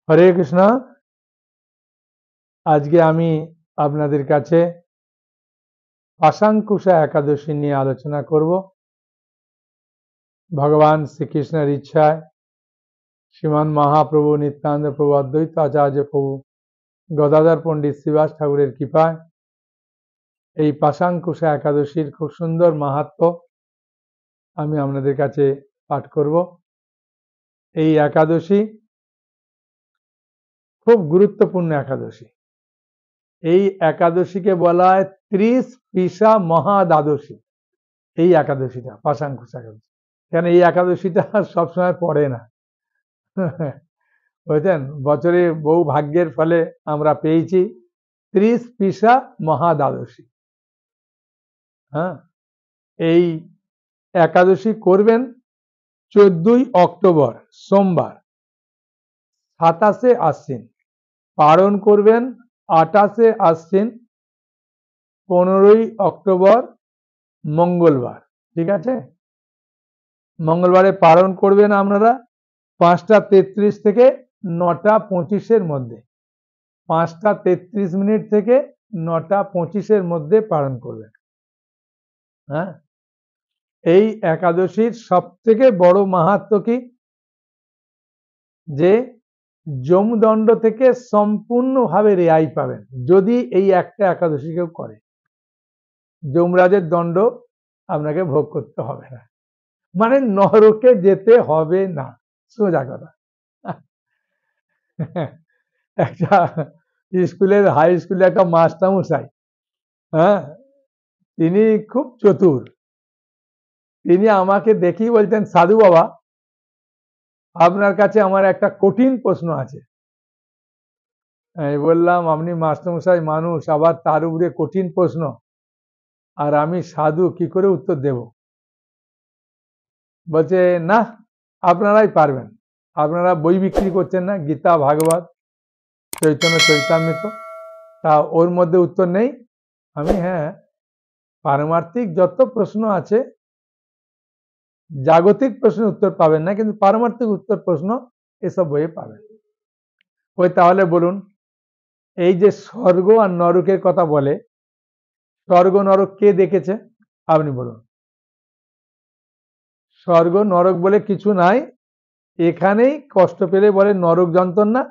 হরে কৃষ্ণ। আজকে আমি আপনাদের কাছে পাশাঙ্কুশা একাদশী নিয়ে আলোচনা করব। ভগবান শ্রীকৃষ্ণের ইচ্ছায় শ্রীমান মহাপ্রভু নিত্যানন্দ প্রভু অদ্বৈত আচার্য প্রভু গদাধর পণ্ডিত শ্রীবাস ঠাকুরের কৃপায় এই পাশাঙ্কুশা একাদশীর খুব সুন্দর মাহাত্ম্য আমি আপনাদের কাছে পাঠ করব। এই একাদশী খুব গুরুত্বপূর্ণ একাদশী। এই একাদশীকে বলা হয় 30 পিসা মহাদ্বাদশী। এই একাদশীটা পাশাঙ্কুশ একাদশী, কেন এই একাদশীটা সবসময় পড়ে না, বুঝছেন? বছরে বহু ভাগ্যের ফলে আমরা পেয়েছি 30 পিসা মহাদ্বাদশী। হ্যাঁ, এই একাদশী করবেন 14ই অক্টোবর সোমবার, 27শে আশ্বিন, পালন করবেন 28শে আশ্বিন, 15ই অক্টোবর মঙ্গলবার। ঠিক আছে, মঙ্গলবারে পালন করবেন আপনারা 5টা 33 থেকে 9টা 25-এর মধ্যে, 5টা 33 মিনিট থেকে 9টা 25-এর মধ্যে পালন করবেন। হ্যাঁ, এই একাদশীর সব থেকে বড় মাহাত্ম্য কি, যে যমদণ্ড থেকে সম্পূর্ণভাবে রেহাই পাবেন যদি এই একটা একাদশী কেউ করে। যমরাজের দণ্ড আপনাকে ভোগ করতে হবে না, মানে নরকে যেতে হবে না, সোজা কথা। একটা স্কুলের হাই স্কুলে একটা মাস্টারমশাই, হ্যাঁ, তিনি খুব চতুর। তিনি আমাকে দেখেই বলতেন, সাধু বাবা আপনার কাছে আমার একটা কঠিন প্রশ্ন আছে। আমি বললাম, আপনি মাস্টারমশাই মানুষ, আবার তার উপরে কঠিন প্রশ্ন, আর আমি সাধু, কি করে উত্তর দেব? বলছে, না আপনারাই পারবেন, আপনারা বই বিক্রি করছেন না, গীতা ভাগবত চৈতন্য চৈতামৃত, তা ওর মধ্যে উত্তর নেই? আমি, হ্যাঁ, পারমার্থিক যত প্রশ্ন আছে, জাগতিক প্রশ্নের উত্তর পাবেন না, কিন্তু পারমার্থিক উত্তর প্রশ্ন এসব বইয়ে পাবেন। ওই তাহলে বলুন, এই যে স্বর্গ আর নরকের কথা বলে, স্বর্গ নরক কে দেখেছে? আপনি বলুন। স্বর্গ নরক বলে কিছু নাই, এখানেই কষ্ট পেলে বলে নরক যন্ত্রণা,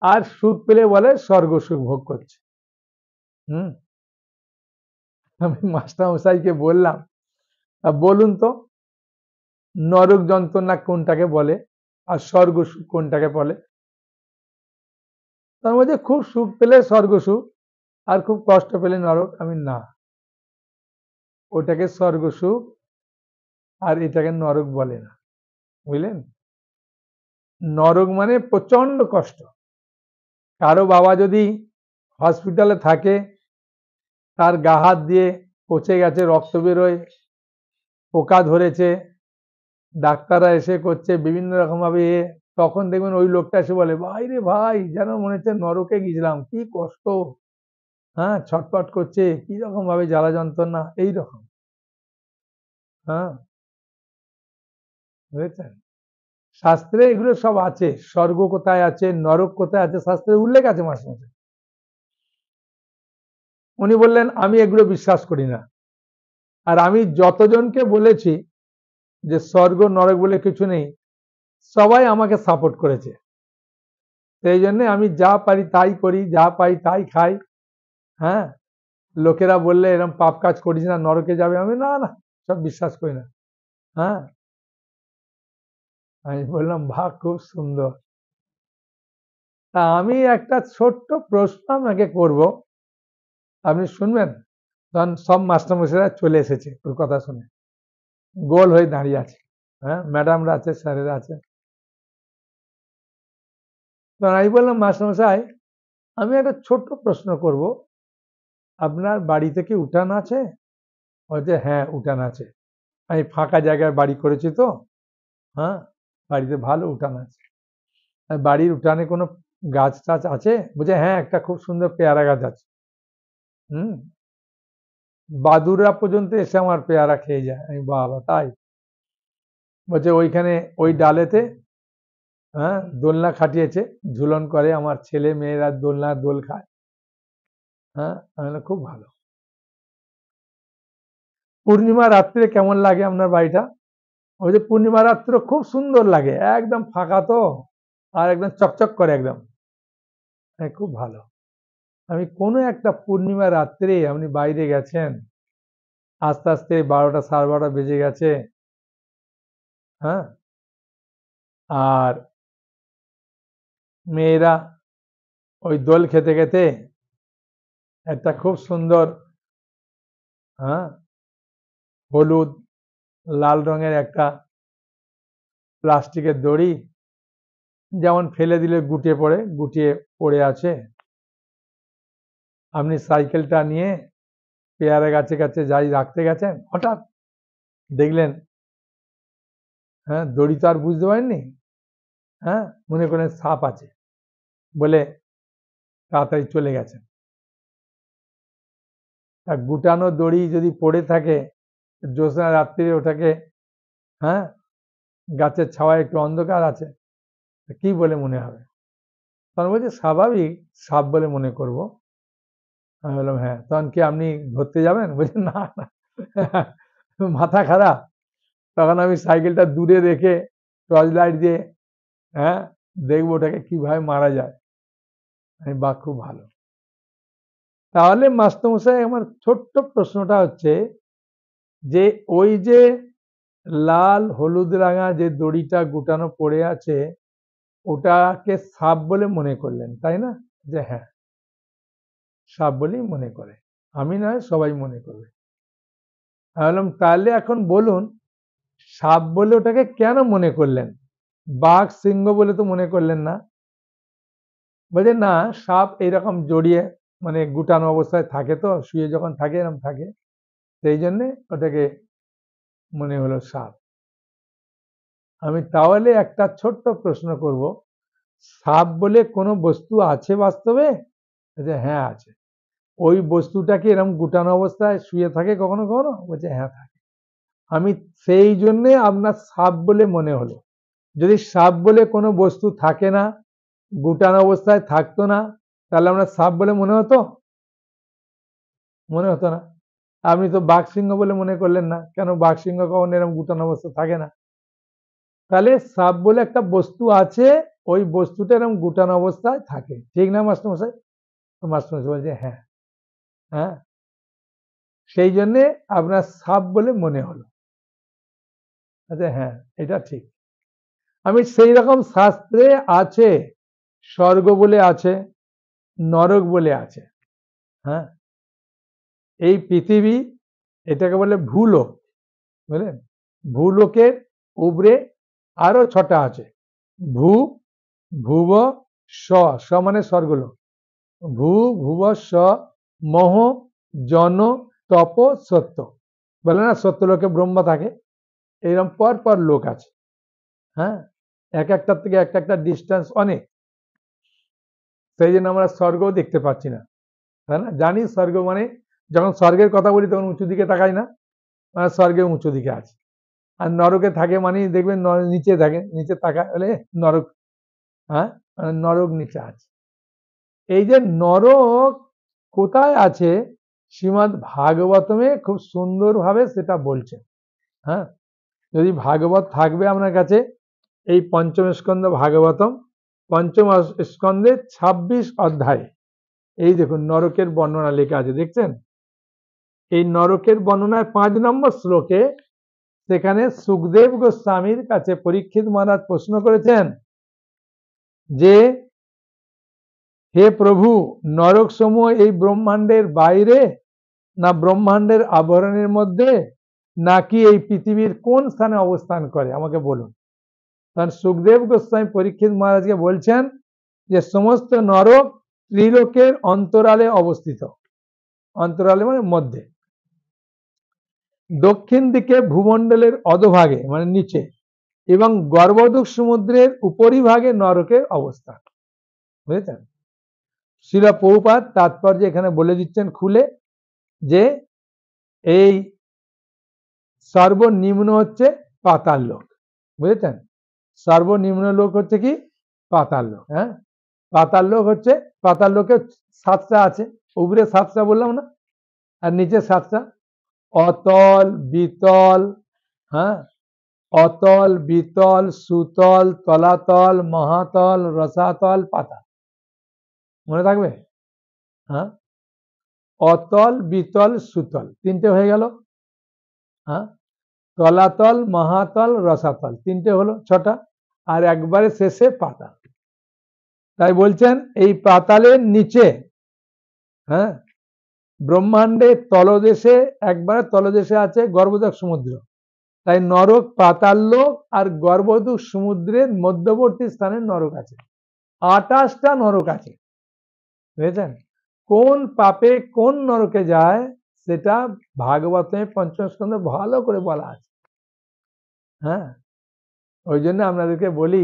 আর সুখ পেলে বলে স্বর্গ সুখ ভোগ করছে। আমি মাস্টারমশাইকে বললাম, বলুন তো নরক যন্ত্রণা কোনটাকে বলে আর স্বর্গ সুখ কোনটাকে বলে? তার মধ্যে খুব সুখ পেলে স্বর্গ সুখ, আর খুব কষ্ট পেলে নরক। আমি, না, ওটাকে স্বর্গ সুখ আর এটাকে নরক বলে না, বুঝলেন? নরক মানে প্রচন্ড কষ্ট। কারো বাবা যদি হসপিটালে থাকে, তার গা হাত দিয়ে পচে গেছে, রক্ত বেরোয়, পোকা ধরেছে, ডাক্তাররা এসে করছে বিভিন্ন রকম ভাবে, তখন দেখবেন ওই লোকটা এসে বলে, ভাই রে ভাই, যেন মনে হচ্ছে নরকে গেছিলাম, কি কষ্ট, হ্যাঁ, ছটফট করছে, কি রকম ভাবে জ্বালা যন্ত্রণা, এইরকম। হ্যাঁ, বুঝেছেন? শাস্ত্রে এগুলো সব আছে, স্বর্গ কোথায় আছে, নরক কোথায় আছে, শাস্ত্রে উল্লেখ আছে মাঝে। উনি বললেন, আমি এগুলো বিশ্বাস করি না। আর আমি যতজনকে বলেছি যে স্বর্গ নরক বলে কিছু নেই, সবাই আমাকে সাপোর্ট করেছে। সেই জন্য আমি যা পারি তাই করি, যা পাই তাই খাই। হ্যাঁ, লোকেরা বললে এরকম পাপ কাজ করিস না, নরকে যাবে, আমি না না, সব বিশ্বাস করি না। হ্যাঁ, আমি বললাম, বাহ, খুব সুন্দর। তা আমি একটা ছোট্ট প্রশ্ন আপনাকে করব, আপনি শুনবেন? তখন সব মাস্টারমশাইরা চলে এসেছে ওর কথা শুনে, গোল হয়ে দাঁড়িয়ে আছে। হ্যাঁ, ম্যাডামরা আছে, স্যারেরা আছে। তখন আমি বললাম, মাস্টারমশাই আমি একটা ছোট্ট প্রশ্ন করব, আপনার বাড়িতে কি উঠান আছে? বলছে, হ্যাঁ উঠান আছে, আমি ফাঁকা জায়গায় বাড়ি করেছি তো। হ্যাঁ, বাড়িতে ভালো উঠান আছে। বাড়ির উঠানে কোনো গাছ টাছ আছে? বলছে, হ্যাঁ, একটা খুব সুন্দর পেয়ারা গাছ আছে। বাদুড়রা পর্যন্ত এসে আমার পেয়ারা খেয়ে যায়। আমি, বাবা, তাই? বলছে, ওইখানে ওই ডালেতে হ্যাঁ, দোলনা খাটিয়েছে, ঝুলন করে, আমার ছেলে মেয়েরা দোলনা দোল খায়। হ্যাঁ, আমি বললাম, খুব ভালো। পূর্ণিমা রাত্রে কেমন লাগে আপনার বাড়িটা? ওই যে পূর্ণিমা রাত্র খুব সুন্দর লাগে, একদম ফাঁকা তো, আর একদম চকচক করে একদম। হ্যাঁ, খুব ভালো। আমি কোনো একটা পূর্ণিমা রাত্রে আপনি বাইরে গেছেন, আস্তে আস্তে 12টা 12:30 বেজে গেছে, হ্যাঁ, আর মেয়েরা ওই দোল খেতে খেতে একটা খুব সুন্দর, হ্যাঁ, হলুদ লাল রঙের একটা প্লাস্টিকের দড়ি, যেমন ফেলে দিলে গুটিয়ে পড়ে আছে, আপনি সাইকেলটা নিয়ে পেয়ারা গাছে গাছে যাই রাখতে গেছেন, হঠাৎ দেখলেন, হ্যাঁ, দড়ি তো আর বুঝতে পারেননি, হ্যাঁ, মনে করেন সাপ আছে বলে তাড়াতাড়ি চলে গেছেন। তা গুটানো দড়ি যদি পড়ে থাকে জ্যোৎস্না রাত্রে, ওটাকে, হ্যাঁ, গাছের ছাওয়ায় একটু অন্ধকার আছে, কি বলে মনে হবে? তখন বলছে স্বাভাবিক সাপ বলে মনে করব। আমি বললাম হ্যাঁ। তখন কি আপনি ধরতে যাবেন? বলছে না না, মাথা খারাপ। তখন আমি সাইকেলটা দূরে রেখে টর্চ লাইট দিয়ে, হ্যাঁ, দেখবো ওটাকে কিভাবে মারা যায়। আমি বাহ, খুব ভালো। তাহলে মাস্টারমশাই, আমার ছোট্ট প্রশ্নটা হচ্ছে যে ওই যে লাল হলুদ রাঙা যে দড়িটা গুটানো পড়ে আছে, ওটাকে সাপ বলে মনে করলেন, তাই না? যে হ্যাঁ, সাপ বলেই মনে করে, আমি নয়, সবাই মনে করবে। আমি বললাম তাহলে এখন বলুন, সাপ বলে ওটাকে কেন মনে করলেন? বাঘ সিংহ বলে তো মনে করলেন না। বলছে না, সাপ এইরকম জড়িয়ে মানে গুটানো অবস্থায় থাকে, তো শুয়ে যখন থাকে এরকম থাকে, সেই জন্যে ওটাকে মনে হলো সাপ। আমি তাহলে একটা ছোট্ট প্রশ্ন করব, সাপ বলে কোনো বস্তু আছে বাস্তবে? বলছে হ্যাঁ আছে। ওই বস্তুটা কি এরকম গুটানো অবস্থায় শুয়ে থাকে কখনো কখনো? বলছে হ্যাঁ থাকে। আমি সেই জন্যে আপনার সাপ বলে মনে হলো। যদি সাপ বলে কোনো বস্তু থাকে না, গুটানো অবস্থায় থাকতো না, তাহলে আমরা সাপ বলে মনে হতো? মনে হতো না। আপনি তো বাঘ সিংহ বলে মনে করলেন না, কেন? বাঘ সিংহ কখনো এরকম গুটানো অবস্থা থাকে না। তাহলে সাপ বলে একটা বস্তু আছে, ওই বস্তুটা এরকম গুটানো অবস্থায় থাকে, ঠিক না মাস্টারমশাই? মাস্টারমশাই বলছে হ্যাঁ। হ্যাঁ, সেই জন্যে আপনার সাপ বলে মনে হলো। আচ্ছা হ্যাঁ, এটা ঠিক। আমি সেই রকম শাস্ত্রে আছে, স্বর্গ বলে আছে, নরক বলে আছে। হ্যাঁ, এই পৃথিবী, এটাকে বলে ভূলোক, বুঝলেন? ভূলোকের উপরে আরো 6টা আছে। ভূ, ভুব, স মানে স্বর্গলোক। ভূ, ভুব, স, মহ, জন, তপ, সত্য। বলে না সত্যলোকে ব্রহ্মা থাকে, এইরকম পর পর লোক আছে। হ্যাঁ, এক একটার থেকে একটা ডিস্টেন্স অনেক, সেই জন্য আমরা স্বর্গও দেখতে পাচ্ছি না, তাই না? জানি স্বর্গ মানে, যখন স্বর্গের কথা বলি তখন উঁচু দিকে তাকাই না, মানে স্বর্গে উঁচু দিকে আছে। আর নরকে থাকে মানে দেখবেন নিচে থাকে, নিচে তাকায় হলে নরক। হ্যাঁ, মানে নরক নিচে আছে। এই যে নরক কোথায় আছে, শ্রীমদ্ ভাগবতমে খুব সুন্দরভাবে সেটা বলছে। হ্যাঁ, যদি ভাগবত থাকবে আপনার কাছে, এই পঞ্চম স্কন্ধ ভাগবতম, পঞ্চম স্কন্ধে 26 অধ্যায়, এই দেখুন নরকের বর্ণনা লেখা আছে, দেখছেন? এই নরকের বর্ণনায় 5 নম্বর শ্লোকে, সেখানে সুখদেব গোস্বামীর কাছে পরীক্ষিত মহারাজ প্রশ্ন করেছেন যে হে প্রভু, নরক সমূহ এই ব্রহ্মাণ্ডের বাইরে, না ব্রহ্মাণ্ডের আবরণের মধ্যে, নাকি এই পৃথিবীর কোন স্থানে অবস্থান করে, আমাকে বলুন। তখন সুখদেব গোস্বামী পরীক্ষিত মহারাজকে বলছেন যে সমস্ত নরক ত্রিলোকের অন্তরালে অবস্থিত। অন্তরালে মানে মধ্যে। দক্ষিণ দিকে ভূমণ্ডলের অধোভাগে মানে নিচে, এবং গর্ভদূক সমুদ্রের উপরিভাগে নরকের অবস্থান। বুঝেছেন? শ্রীল প্রভুপাদ তাৎপর্য এখানে বলে দিচ্ছেন খুলে, যে এই সর্বনিম্ন হচ্ছে পাতাল লোক, বুঝেছেন? সর্বনিম্ন লোক হচ্ছে কি পাতাল লোক। হ্যাঁ, পাতাল লোক হচ্ছে, পাতাল লোকে 7টা আছে, উপরে 7টা বললাম না, আর নিচে 7টা, অতল, বিতল, হ্যাঁ, অতল, বিতল, সুতল, তলাতল, মহাতল, রসাতল, পাতাল। মনে থাকবে? হ্যাঁ, অতল, বিতল, সুতল, 3টে হয়ে গেল। হ্যাঁ, তলাতল, মহাতল, রসাতল, 3টে হলো, 6টা, আর একবারে শেষে পাতাল। তাই বলছেন এই পাতালের নিচে, হ্যাঁ, ব্রহ্মাণ্ডের তলদেশে, একবারে তলদেশে আছে গর্ভোদক সমুদ্র। তাই নরক, পাতাল লোক আর গর্ভোদক সমুদ্রের মধ্যবর্তী স্থানে নরক আছে। 28টা নরক আছে, বুঝেছেন? কোন পাপে কোন নরকে যায় সেটা ভাগবতে পঞ্চম স্কন্ধে ভালো করে বলা আছে। হ্যাঁ, ওই জন্য আপনাদেরকে বলি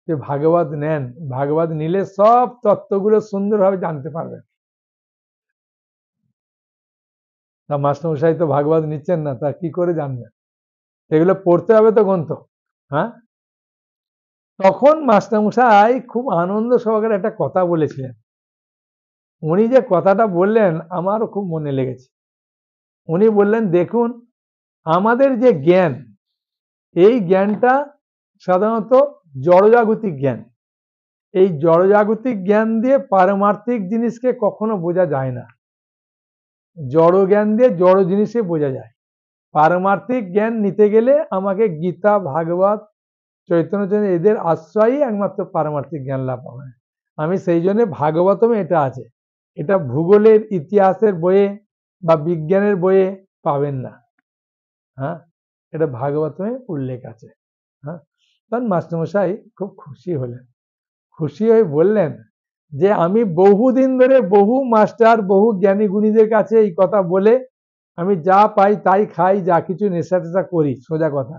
যে ভাগবত নেন, ভাগবত নিলে সব তত্ত্বগুলো সুন্দরভাবে জানতে পারবেন। তা মাস্টারমশাই তো ভাগবত নিচ্ছেন না, তা কি করে জানবেন? এগুলো পড়তে হবে তো গ্রন্থ। হ্যাঁ, তখন মাস্টারমশাই খুব আনন্দ সহকারে একটা কথা বলেছিলেন। উনি যে কথাটা বললেন আমারও খুব মনে লেগেছে। উনি বললেন, দেখুন আমাদের যে জ্ঞান, এই জ্ঞানটা সাধারণত জড়জাগতিক জ্ঞান। এই জড়জাগতিক জ্ঞান দিয়ে পারমার্থিক জিনিসকে কখনো বোঝা যায় না। জড় জ্ঞান দিয়ে জড় জিনিসে বোঝা যায়। পারমার্থিক জ্ঞান নিতে গেলে আমাকে গীতা, ভাগবত, চৈতন্য এদের আশ্রয়ই একমাত্র পারমার্থিক জ্ঞান লাভ হয়। আমি সেই জন্য ভাগবতমে এটা আছে, এটা ভূগোলের, ইতিহাসের বইয়ে বা বিজ্ঞানের বইয়ে পাবেন না। হ্যাঁ, এটা ভাগবতমে উল্লেখ আছে। হ্যাঁ, তখন মাস্টারমশাই খুব খুশি হলেন। খুশি হয়ে বললেন যে আমি বহুদিন ধরে বহু মাস্টার, বহু জ্ঞানী গুণীদের কাছে এই কথা বলে আমি যা পাই তাই খাই, যা কিছু নেশা টেশা করি, সোজা কথা।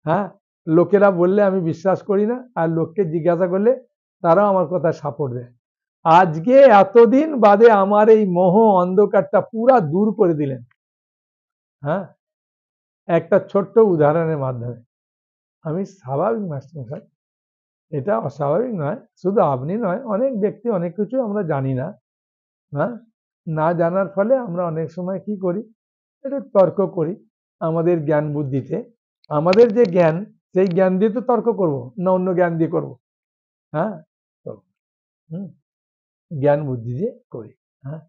হ্যাঁ, লোকেরা বললে আমি বিশ্বাস করি না, আর লোককে জিজ্ঞাসা করলে তারাও আমার কথা সাপোর্ট দেয়। আজকে এতদিন বাদে আমার এই মোহ অন্ধকারটা পুরা দূর করে দিলেন। হ্যাঁ, একটা ছোট্ট উদাহরণের মাধ্যমে। আমি স্বাভাবিক মাস্টারমশাই, এটা অস্বাভাবিক নয়, শুধু আপনি নয়, অনেক ব্যক্তি অনেক কিছু আমরা জানি না। হ্যাঁ, না জানার ফলে আমরা অনেক সময় কি করি, একটু তর্ক করি আমাদের জ্ঞান বুদ্ধিতে। আমাদের যে জ্ঞান, সেই জ্ঞান দিয়ে তো তর্ক করব না, অন্য জ্ঞান দিয়ে করব? হ্যাঁ, জ্ঞান বুদ্ধি দিয়ে করি। হ্যাঁ,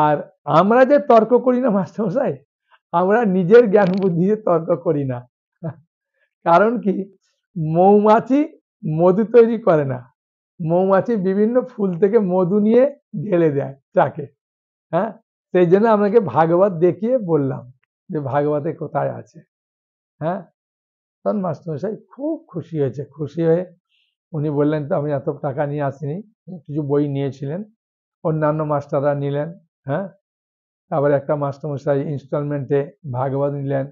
আর আমরা যে তর্ক করি না মাস্টারমশাই, আমরা নিজের জ্ঞান বুদ্ধি দিয়ে তর্ক করি না। কারণ কি, মৌমাছি মধু তৈরি করে না, মৌমাছি বিভিন্ন ফুল থেকে মধু নিয়ে ঢেলে দেয় চাকে। হ্যাঁ, সেই জন্য আপনাকে ভাগবত দেখিয়ে বললাম যে ভাগবতে কোথায় আছে। হ্যাঁ, তখন মাস্টারমশাই খুব খুশি হয়েছে। খুশি হয়ে উনি বললেন, তো আমি এত টাকা নিয়ে আসিনি, কিছু বই নিয়েছিলেন, অন্যান্য মাস্টাররা নিলেন। হ্যাঁ, আবার একটা মাস্টারমশাই ইনস্টলমেন্টে ভাগবত নিলেন।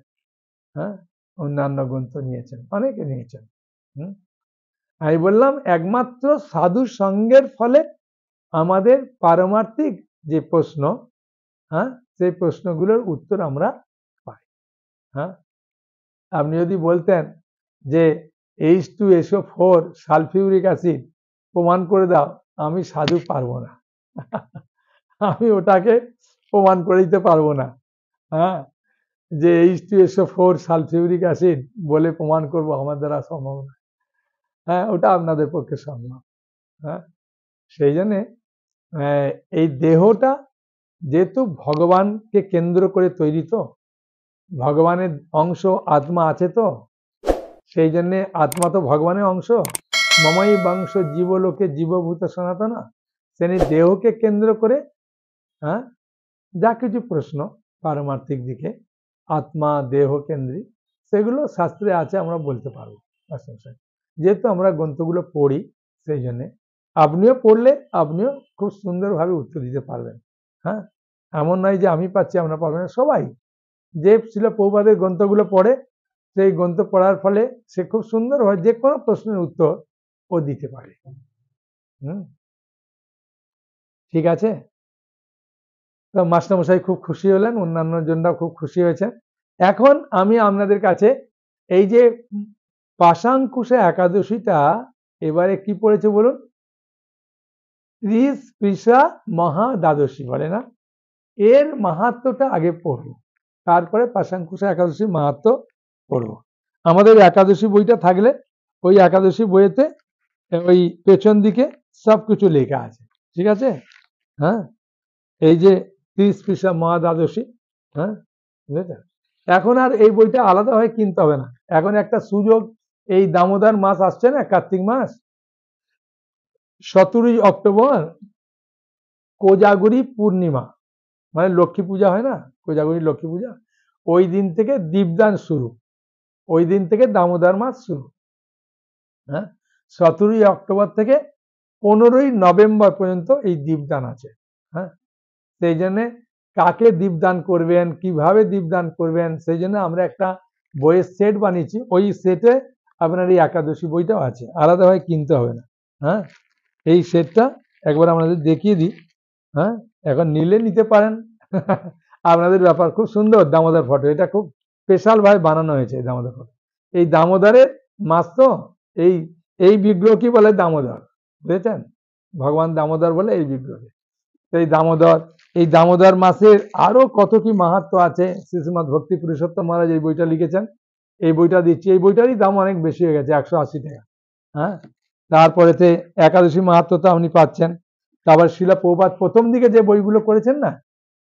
হ্যাঁ, অন্যান্য গ্রন্থ নিয়েছেন, অনেকে নিয়েছেন। আমি বললাম একমাত্র সাধু সঙ্গের ফলে আমাদের পারমার্থিক যে প্রশ্ন, হ্যাঁ, সেই প্রশ্নগুলোর উত্তর আমরা পাই। হ্যাঁ, আপনি যদি বলতেন যে H2SO4 সালফিউরিক অ্যাসিড প্রমাণ করে দাও, আমি সাধু পারবো না। আমি ওটাকে প্রমাণ করে দিতে পারবো না। হ্যাঁ, যে H2SO4 সালফিউরিক অ্যাসিড বলে প্রমাণ করব, আমার দ্বারা সম্ভব না। হ্যাঁ, ওটা আপনাদের পক্ষে সম্ভব। হ্যাঁ, সেই জন্যে এই দেহটা যেহেতু ভগবানকে কেন্দ্র করে তৈরি, তো ভগবানের অংশ আত্মা আছে, তো সেই জন্যে আত্মা তো ভগবানের অংশ। মমই বংশ জীবলোকে জীবভূত সনাতন। তিনি দেহকে কেন্দ্র করে, হ্যাঁ, যা কিছু প্রশ্ন পারমার্থিক দিকে আত্মা দেহ কেন্দ্রিক, সেগুলো শাস্ত্রে আছে, আমরা বলতে পারবো। যেহেতু আমরা গ্রন্থগুলো পড়ি, সেই জন্যে আপনিও পড়লে আপনিও খুব সুন্দরভাবে উত্তর দিতে পারবেন। হ্যাঁ, এমন নয় যে আমি পাচ্ছি আমরা পারবেন না। সবাই যে ছিল প্রভুপাদের গ্রন্থগুলো পড়ে, সেই গ্রন্থ পড়ার ফলে সে খুব সুন্দরভাবে যে কোনো প্রশ্নের উত্তর ও দিতে পারে। ঠিক আছে, তো মাস্টারমশাই খুব খুশি হলেন, অন্যান্য জনরা খুব খুশি হয়েছে। এখন আমি আপনাদের কাছে এই যে পাশাঙ্কুশে একাদশীটা এবারে কি পড়েছে বলুন? 30 পৃষা মহা দ্বাদশী বলে না, এর মাহাত্ম্যটা আগে পড়বো, তারপরে পাশাঙ্কুশে একাদশী মাহাত্ম্য পড়বো। আমাদের একাদশী বইটা থাকলে ওই একাদশী বইয়েতে ওই পেছন দিকে সবকিছু লেখা আছে, ঠিক আছে? হ্যাঁ, এই যে 30 পৃষা মহা দ্বাদশী, হ্যাঁ বুঝেছেন? এখন আর এই বইটা আলাদাভাবে কিনতে হবে না, এখন একটা সুযোগ, এই দামোদর মাস আসছে না, কার্তিক মাস, 17 অক্টোবর কোজাগরী পূর্ণিমা, মানে লক্ষ্মী পূজা হয় না, কোজাগরী লক্ষ্মী পূজা, ওই দিন থেকে দীপদান শুরু, ওই দিন থেকে দামোদর মাস শুরু। হ্যাঁ, 17 অক্টোবর থেকে 15 নভেম্বর পর্যন্ত এই দীপদান আছে। হ্যাঁ, সেই জন্যে কাকে দীপদান করবেন, কিভাবে দীপদান করবেন, সেই জন্য আমরা একটা বইয়ের সেট বানিয়েছি, ওই সেটে আপনার এই একাদশী বইটাও আছে, আলাদাভাবে কিনতে হবে না। হ্যাঁ, এই সেটটা একবার আপনাদের দেখিয়ে দিই। হ্যাঁ, এখন নিলে নিতে পারেন আপনাদের ব্যাপার। খুব সুন্দর দামোদর ফটো, এটা খুব স্পেশাল ভাবে বানানো হয়েছে এই দামোদর ফটো। এই দামোদরের মাস তো, এই এই বিগ্রহ কি বলে দামোদর, বুঝেছেন? ভগবান দামোদর বলে এই বিগ্রহকে। এই দামোদর, এই দামোদর মাসের আরো কত কি মাহাত্ম্য আছে, শ্রীশ্রীমৎ ভক্তি পুরুষোত্তম মহারাজ এই বইটা লিখেছেন, এই বইটা দিচ্ছি, এই বইটারই দাম অনেক বেশি হয়ে গেছে, 180 টাকা। হ্যাঁ, তারপরেতে একাদশী মাহাত্ম্য তো আপনি পাচ্ছেন। তারপর শিলা প্রভুপাদ প্রথম দিকে যে বইগুলো করেছেন না,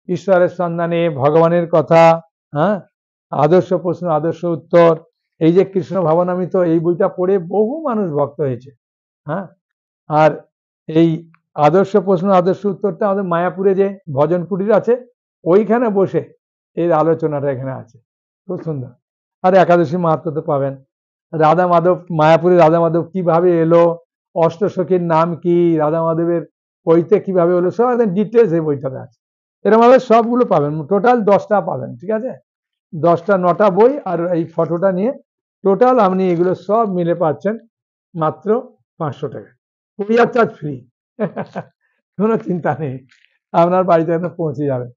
ঈশ্বরের সন্ধানে, ভগবানের কথা, হ্যাঁ, আদর্শ প্রশ্ন আদর্শ উত্তর, এই যে কৃষ্ণ ভাবনামৃত, এই বইটা পড়ে বহু মানুষ ভক্ত হয়েছে। হ্যাঁ, আর এই আদর্শ প্রশ্ন আদর্শ উত্তরটা আমাদের মায়াপুরে যে ভজন কুটির আছে, ওইখানে বসে এর আলোচনাটা এখানে আছে, খুব সুন্দর। আর একাদশী মাহাত্ম্য তো পাবেন, রাধা মাধব, মায়াপুরে রাধা মাধব কিভাবে এলো, অষ্টসখীর নাম কি, রাধা মাধবের বইতে কিভাবে হলো, সব একদম ডিটেলস এই বইটাতে আছে। এরকম ভাবে সবগুলো পাবেন, টোটাল 10টা পাবেন, ঠিক আছে? 10টা 9টা বই আর এই ফটোটা নিয়ে টোটাল আপনি এগুলো সব মিলে পাচ্ছেন মাত্র 500 টাকা, কুরিয়ার চার্জ ফ্রি কোনো চিন্তা নেই, আপনার বাড়িতে পৌঁছে যাবে।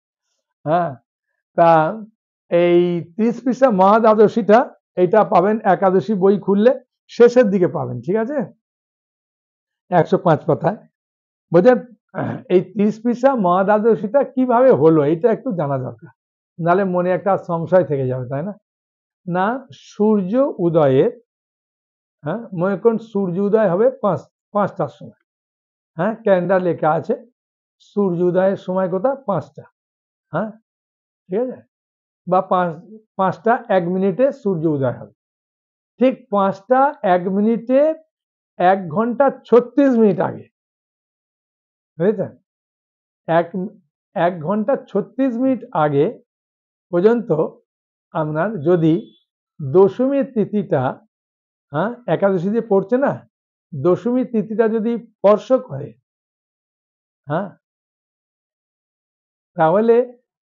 হ্যাঁ, তা এই 30 পৃষ্ঠা মহা দ্বাদশীটা, এইটা পাবেন একাদশী বই খুললে শেষের দিকে পাবেন, ঠিক আছে? 105 কথায়, বুঝলেন? এই 30 পৃষ্ঠা মহা দ্বাদশীটা কিভাবে হলো, এটা একটু জানা দরকার, নাহলে মনে একটা সংশয় থেকে যাবে, তাই না? না, সূর্য উদয়ের, হ্যাঁ, মনে করুন সূর্য উদয় হবে 5টার সময়। হ্যাঁ, ক্যালেন্ডার লেখা আছে সূর্য উদয়ের সময় কোথা, 5টা। হ্যাঁ, ঠিক আছে, বা 5টা 1 মিনিটে সূর্য উদয় হবে। ঠিক 5টা 1 মিনিটে 1 ঘন্টা 36 মিনিট আগে, বুঝেছেন? 1 ঘন্টা 36 মিনিট আগে পর্যন্ত আপনার যদি দশমীর তিথিটা, হ্যাঁ, একাদশী যে পড়ছে না, দশমীর তিথিটা যদি স্পর্শ করে, হ্যাঁ, তাহলে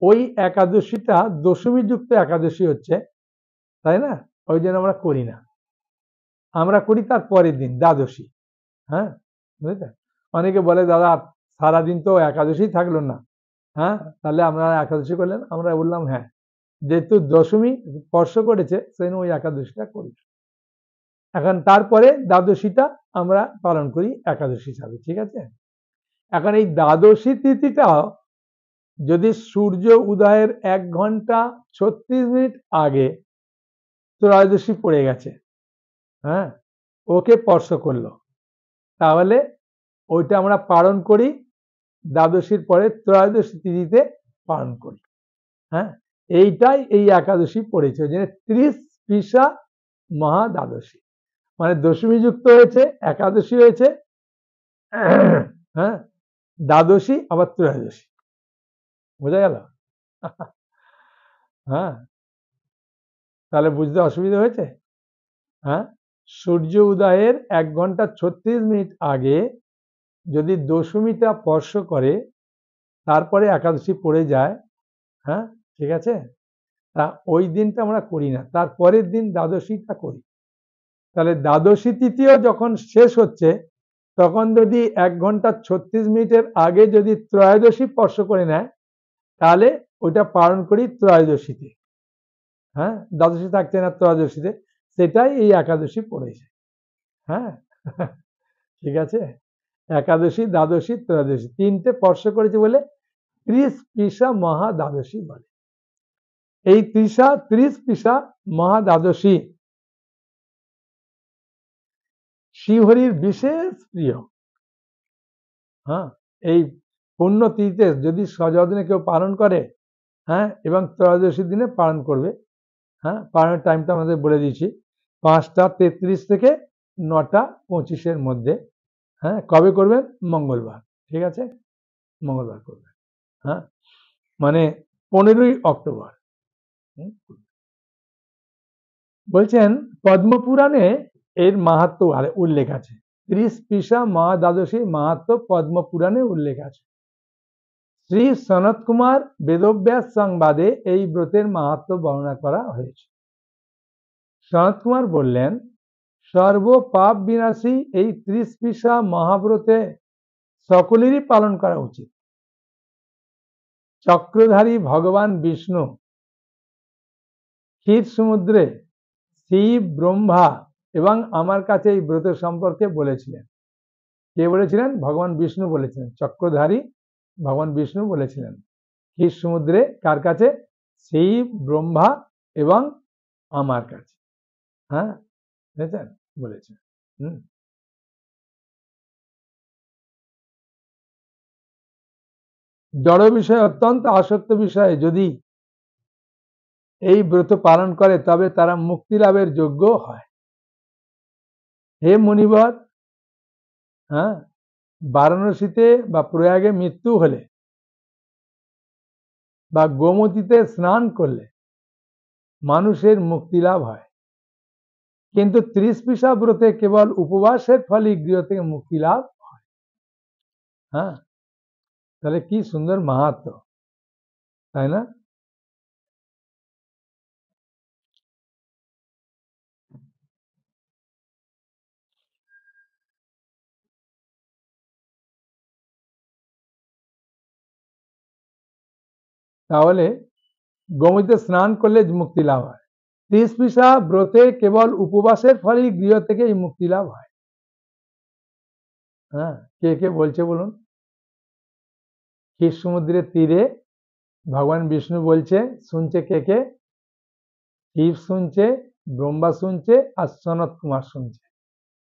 ওই একাদশীটা দশমী যুক্ত একাদশী হচ্ছে, তাই না? ওই জন্য আমরা করি না, আমরা করি তার পরের দিন দ্বাদশী। হ্যাঁ, বুঝলেন? অনেকে বলে দাদা সারাদিন তো একাদশী থাকলো না, হ্যাঁ, তাহলে আপনারা একাদশী করলেন, আমরা বললাম হ্যাঁ, যেহেতু দশমী স্পর্শ করেছে সেই ওই একাদশীটা করি। এখন তারপরে দ্বাদশীটা আমরা পালন করি একাদশী হিসাবে, ঠিক আছে? এখন এই দ্বাদশী তিথিটা যদি সূর্য উদয়ের 1 ঘন্টা 36 মিনিট আগে ত্রয়োদশী পড়ে গেছে, হ্যাঁ, ওকে স্পর্শ করলো, তাহলে ওইটা আমরা পালন করি দ্বাদশীর পরে ত্রয়োদশী তিথিতে পালন করি। হ্যাঁ, এইটাই এই একাদশী পড়েছে, ওই জন্য 30 পৃষা মহা দ্বাদশী, মানে দশমী যুক্ত হয়েছে, একাদশী হয়েছে, হ্যাঁ, দ্বাদশী আবার ত্রয়োদশী, বোঝা গেল? হ্যাঁ, তাহলে বুঝতে অসুবিধা হয়েছে? হ্যাঁ, সূর্য উদয়ের 1 ঘন্টা 36 মিনিট আগে যদি দশমীটা স্পর্শ করে, তারপরে একাদশী পড়ে যায়, হ্যাঁ, ঠিক আছে, তা ওই দিনটা আমরা করি না, তার পরের দিন দ্বাদশীটা করি। তাহলে দ্বাদশী তৃতীয় যখন শেষ হচ্ছে, তখন যদি 1 ঘন্টা 36 মিনিটের আগে যদি ত্রয়োদশী স্পর্শ করে নেয়, তাহলে ওইটা পালন করি ত্রয়োদশীতে। হ্যাঁ, দ্বাদশী থাকছে না ত্রয়োদশীতে, সেটাই এই একাদশী পড়েছে। হ্যাঁ, ঠিক আছে, একাদশী, দ্বাদশী, ত্রয়োদশী তিনটে স্পর্শ করেছে বলে 30 পৃষা মহা দ্বাদশী বলে। এই 30 পৃষা মহা দ্বাদশী শ্রীহরির বিশেষ প্রিয়। হ্যাঁ, এই পুণ্য তিথিতে যদি সযত্নে কেউ পালন করে, হ্যাঁ, এবং ত্রয়োদশী দিনে পালন করবে, হ্যাঁ, পালনের টাইমটা আমাদের বলে দিয়েছি 5টা 33 থেকে 9টা 25-এর মধ্যে। হ্যাঁ, কবে করবেন? মঙ্গলবার, ঠিক আছে, মঙ্গলবার করবেন। হ্যাঁ, মানে 15ই অক্টোবর। বলছেন পদ্মপুরাণে এর মাহাত্ম্য উল্লেখ আছে। 30 পৃষা মহা দ্বাদশী মাহাত্ম্য পদ্মপুরাণে উল্লেখ আছে। শ্রী সনত কুমার বেদব্যাস সংবাদে এই ব্রতের মাহাত্ম্য বর্ণনা করা হয়েছে। সনত কুমার বললেন, সর্ব পাপ বিনাশী এই 30 পৃষা মহাব্রতে সকলেরই পালন করা উচিত। চক্রধারী ভগবান বিষ্ণু ক্ষীর সমুদ্রে শিব, ব্রহ্মা এবং আমার কাছে এই ব্রত সম্পর্কে বলেছিলেন। কে বলেছিলেন? ভগবান বিষ্ণু বলেছিলেন। চক্রধারী ভগবান বিষ্ণু বলেছিলেন ক্ষীর সমুদ্রে, কার কাছে? শিব, ব্রহ্মা এবং আমার কাছে। হ্যাঁ, বুঝেছেন, বলেছেন। জড় বিষয় অত্যন্ত আসক্ত বিষয়ে যদি এই ব্রত পালন করে তবে তারা মুক্তি লাভের যোগ্য হয়। হে মুনিবর, হ্যাঁ, বারাণসীতে বা প্রয়াগে মৃত্যু হলে বা গোমতীতে স্নান করলে মানুষের মুক্তি লাভ হয়, কিন্তু 30 পৃষা ব্রতে কেবল উপবাসের ফলে গৃহ থেকে মুক্তি লাভ হয়। হ্যাঁ, তাহলে কি সুন্দর মাহাত্ম্য, তাই না? তাহলে গোমতীতে স্নান করলে মুক্তি লাভ হয়। 30 পৃষা ব্রতে কেবল উপবাসের ফলে গৃহ থেকে এই মুক্তি লাভ হয়। হ্যাঁ, কে কে বলছে বলুন? ক্ষীর সমুদ্রের তীরে ভগবান বিষ্ণু বলছে, শুনছে কে কে? শিব শুনছে, ব্রহ্মা শুনছে, আর সনত কুমার শুনছে।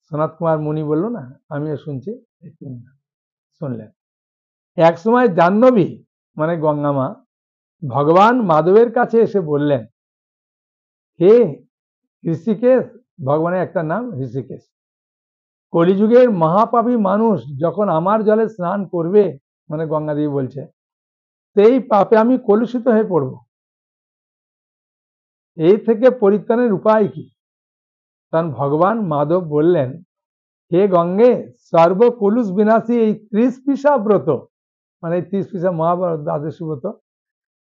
সনত কুমার মুনি বললো না, আমিও শুনছি, শুনলেন। এক সময় জাহ্নবী মানে গঙ্গা মা ভগবান মাধবের কাছে এসে বললেন, হে ঋষিকেশ, ভগবানের একটা নাম ঋষিকেশ, কলিযুগের মহাপাপী মানুষ যখন আমার জলে স্নান করবে, মানে গঙ্গা দেবী বলছে, সেই পাপে আমি কলুষিত হয়ে পড়ব। এই থেকে পরিত্রাণের উপায় কি? তখন ভগবান মাধব বললেন, হে গঙ্গে, সর্ব কলুষ বিনাশী এই 30 পৃষা ব্রত, মানে 30 পৃষা মহাব্রত দ্বাদশী ব্রত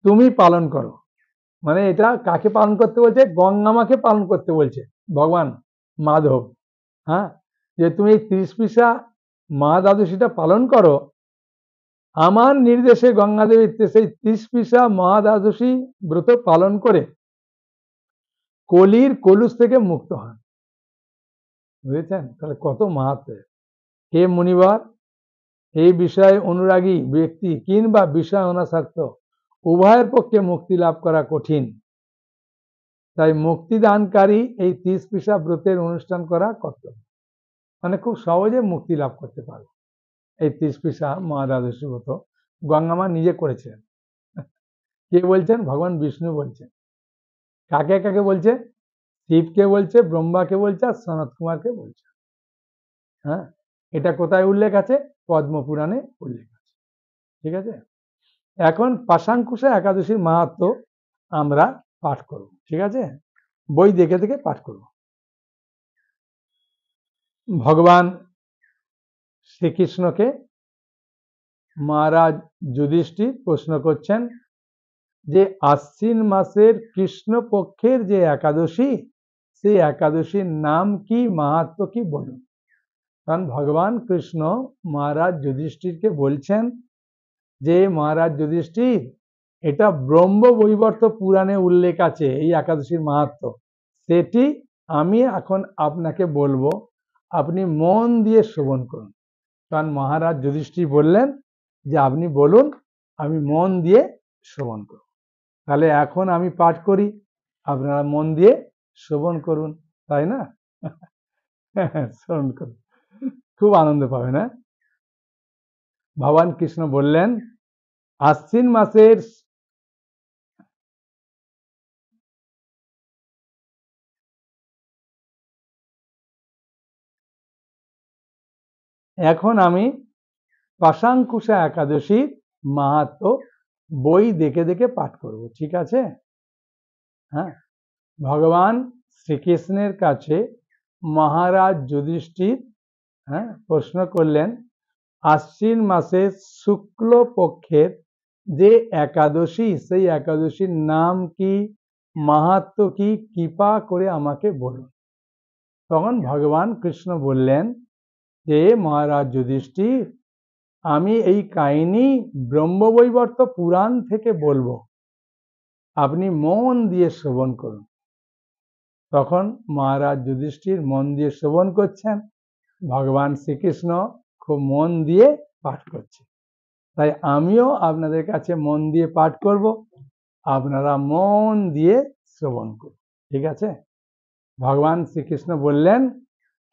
তুমি পালন করো। মানে এটা কাকে পালন করতে বলছে? গঙ্গা মাকে পালন করতে বলছে ভগবান মাধব। হ্যাঁ, যে তুমি এই 30 পৃষা মহা দ্বাদশীটা পালন করো, আমার নির্দেশে গঙ্গা দেবী সেই 30 পৃষা মহা দ্বাদশী ব্রত পালন করে কলির কলুষ থেকে মুক্ত হন। বুঝেছেন? তাহলে কত মাহাত্ম্য। হে মুনিবার, এই বিষয়ে অনুরাগী ব্যক্তি কিংবা বিষয় অনাসক্ত উভয়ের পক্ষে মুক্তি লাভ করা কঠিন। তাই মুক্তিদানকারী এই 30 পৃষা ব্রতের অনুষ্ঠান করা কর্তব্য। মানে খুব সহজে মুক্তি লাভ করতে পারবে এই 30 পৃষা মহা দ্বাদশী ব্রত। গঙ্গামা নিজে করেছিলেন। কে বলছেন? ভগবান বিষ্ণু বলছেন। কাকে কাকে বলছে? শিবকে বলছে, ব্রহ্মাকে বলছে, আর সনত কুমারকে বলছে। হ্যাঁ, এটা কোথায় উল্লেখ আছে? পদ্মপুরাণে উল্লেখ আছে। ঠিক আছে, এখন পাশাঙ্কুশা একাদশীর মাহাত্ম্য আমরা পাঠ করব। ঠিক আছে, বই দেখে দেখে পাঠ করব। ভগবান শ্রীকৃষ্ণকে মহারাজ যুধিষ্ঠির প্রশ্ন করছেন যে আশ্বিন মাসের কৃষ্ণ পক্ষের যে একাদশী, সেই একাদশীর নাম কি, মাহাত্ম্য কি বলুন। কারণ ভগবান কৃষ্ণ মহারাজ যুধিষ্ঠিরকে বলছেন যে মহারাজ যুধিষ্ঠির, এটা ব্রহ্ম বৈবর্ত পুরাণে উল্লেখ আছে এই একাদশীর মাহাত্ম্য, সেটি আমি এখন আপনাকে বলবো, আপনি মন দিয়ে শ্রবণ করুন। কারণ মহারাজ যুধিষ্ঠির বললেন যে আপনি বলুন, আমি মন দিয়ে শ্রবণ করব। তাহলে এখন আমি পাঠ করি, আপনারা মন দিয়ে শ্রবণ করুন, তাই না? শ্রবণ করুন, খুব আনন্দ পাবেন। হ্যাঁ, ভগবান কৃষ্ণ বললেন আশ্বিন মাসের এখন আমি পাশাঙ্কুশা একাদশীর মাহাত্ম্য বই দেখে দেখে পাঠ করব, ঠিক আছে? হ্যাঁ, ভগবান শ্রীকৃষ্ণের কাছে মহারাজ যুধিষ্ঠির প্রশ্ন করলেন, আশ্বিন মাসের শুক্ল পক্ষের যে একাদশী, সেই একাদশীর নাম কি, মাহাত্ম্য কি, কৃপা করে আমাকে বলুন। তখন ভগবান কৃষ্ণ বললেন যে মহারাজ যুধিষ্ঠির, আমি এই কাহিনী ব্রহ্মবৈবর্ত পুরাণ থেকে বলবো, আপনি মন দিয়ে শ্রবণ করুন। তখন মহারাজ যুধিষ্ঠির মন দিয়ে শ্রবণ করছেন, ভগবান শ্রীকৃষ্ণ খুব মন দিয়ে পাঠ করছে। তাই আমিও আপনাদের কাছে মন দিয়ে পাঠ করব, আপনারা মন দিয়ে শ্রবণ করুন, ঠিক আছে? ভগবান শ্রীকৃষ্ণ বললেন,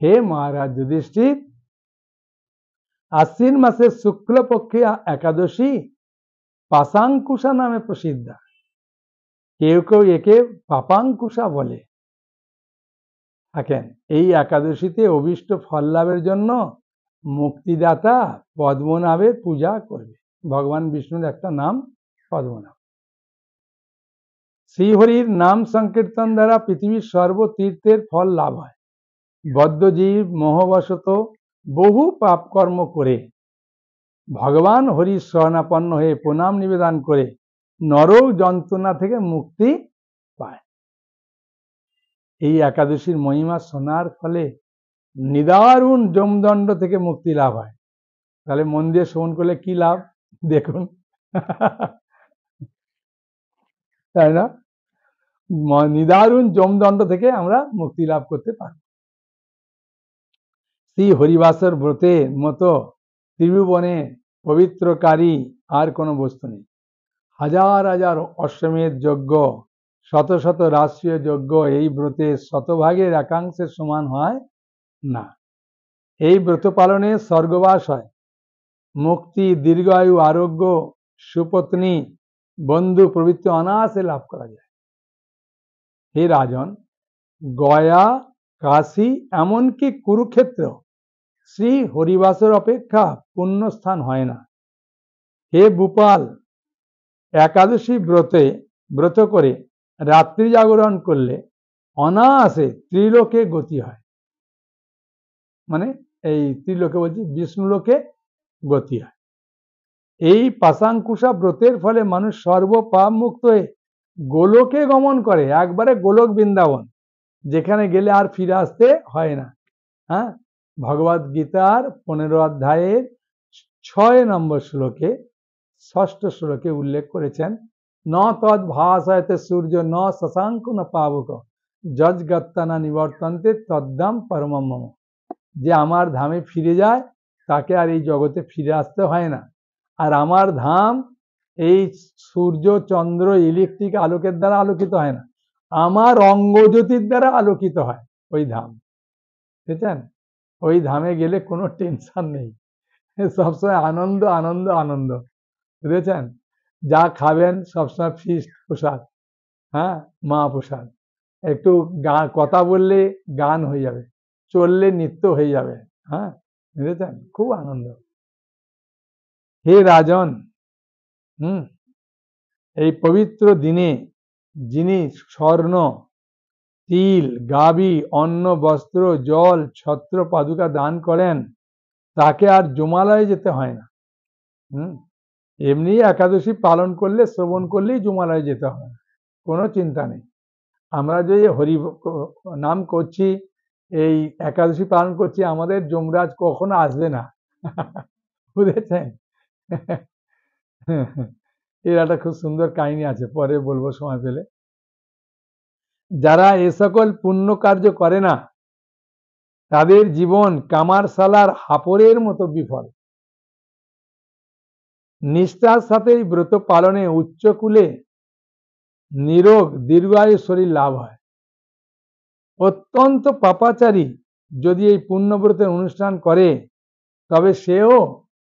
হে মহারাজ যুধিষ্ঠির, আশ্বিন মাসের শুক্লপক্ষে একাদশী পাশাঙ্কুশা নামে প্রসিদ্ধ। কেউ কেউ একে পাপাঙ্কুশা বলে থাকেন। এই একাদশীতে অভীষ্ট ফল লাভের জন্য মুক্তিদাতা পদ্মনাভের পূজা করবে। ভগবান বিষ্ণুর একটা নাম পদ্মনাভ। শ্রীহরির নাম সংকীর্তন দ্বারা পৃথিবীর সর্বতীর্থের ফল লাভ হয়। বদ্ধজীব মোহবশত বহু পাপ কর্ম করে ভগবান হরির শরণাপন্ন হয়ে প্রণাম নিবেদন করে নরক যন্ত্রণা থেকে মুক্তি পায়। এই একাদশীর মহিমা শোনার ফলে নিদারুণ যমদণ্ড থেকে মুক্তি লাভ হয়। তাহলে মন দিয়ে শ্রবণ করলে কি লাভ দেখুন, তাই না? নিদারুণ যমদণ্ড থেকে আমরা মুক্তি লাভ করতে পারি। শ্রী হরিবাসর ব্রতের মতো ত্রিভুবনে পবিত্রকারী আর কোনো বস্তু নেই। হাজার হাজার অশ্বমেধ যজ্ঞ, শত শত রাষ্ট্রীয় যজ্ঞ এই ব্রতের শতভাগের একাংশের সমান হয় না। এই ব্রত পালনে স্বর্গবাস হয়, মুক্তি, দীর্ঘায়ু, আরোগ্য, সুপত্নী, বন্ধু প্রভৃতি অনায়াসে লাভ করা যায়। হে রাজন, গয়া, কাশী, এমনকি কুরুক্ষেত্র শ্রী হরিবাসর অপেক্ষা পুণ্যস্থান হয় না। হে ভূপাল, একাদশী ব্রত করে রাত্রি জাগরণ করলে অনায়াসে ত্রিলোকে গতি হয়। মানে এই ত্রিলোকে বলছি, বিষ্ণুলোকে গতি হয়। এই পাশাঙ্কুশা ব্রতের ফলে মানুষ সর্বপাপ মুক্ত হয়ে গোলকে গমন করে, একবারে গোলক বৃন্দাবন, যেখানে গেলে আর ফিরে আসতে হয় না। হ্যাঁ, ভগবদ গীতার 15 অধ্যায়ের 6 নম্বর শ্লোকে, 6ষ্ঠ শ্লোকে উল্লেখ করেছেন, ন তদ ভাসয়তে সূর্য ন শশাঙ্ক ন পাবক যজ্ঞত্তানা নিবর্তন্তে তদ্ধাম পরমম মম। যে আমার ধামে ফিরে যায় তাকে আর এই জগতে ফিরে আসতে হয় না। আর আমার ধাম এই সূর্য, চন্দ্র, ইলেকট্রিক আলোকের দ্বারা আলোকিত হয় না, আমার অঙ্গজ্যোতির দ্বারা আলোকিত হয় ওই ধাম, বুঝেছেন? ওই ধামে গেলে কোনো টেনশন নেই, সবসময় আনন্দ আনন্দ আনন্দ, বুঝেছেন? যা খাবেন সবসময় ফিস্ট প্রসাদ, হ্যাঁ, মহাপ্রসাদ। একটু কথা বললে গান হয়ে যাবে, চললে নৃত্য হয়ে যাবে, হ্যাঁ, বুঝেছেন? খুব আনন্দ। হে রাজন, এই পবিত্র দিনে যিনি স্বর্ণ, তিল, গাভী, অন্ন, বস্ত্র, জল, ছত্র, পাদুকা দান করেন, তাকে আর জমালয়ে যেতে হয় না। এমনি একাদশী পালন করলে, শ্রবণ করলেই জমালয়ে যেতে হয়, কোনো চিন্তা নেই। আমরা যে হরি নাম করছি, এই একাদশী পালন করছি, আমাদের যমরাজ কখনো আসবে না, বুঝেছেন? এর একটা খুব সুন্দর কাহিনী আছে, পরে বলবো সময় পেলে। যারা এ সকল পুণ্য কার্য করে না তাদের জীবন কামারশালার হাপরের মতো বিফল। নিষ্ঠার সাথে ব্রত পালনে উচ্চকুলে নিরোগ দীর্ঘায়ু শরীর লাভ হয়। অত্যন্ত পাপাচারী যদি এই পুণ্যব্রতের অনুষ্ঠান করে তবে সেও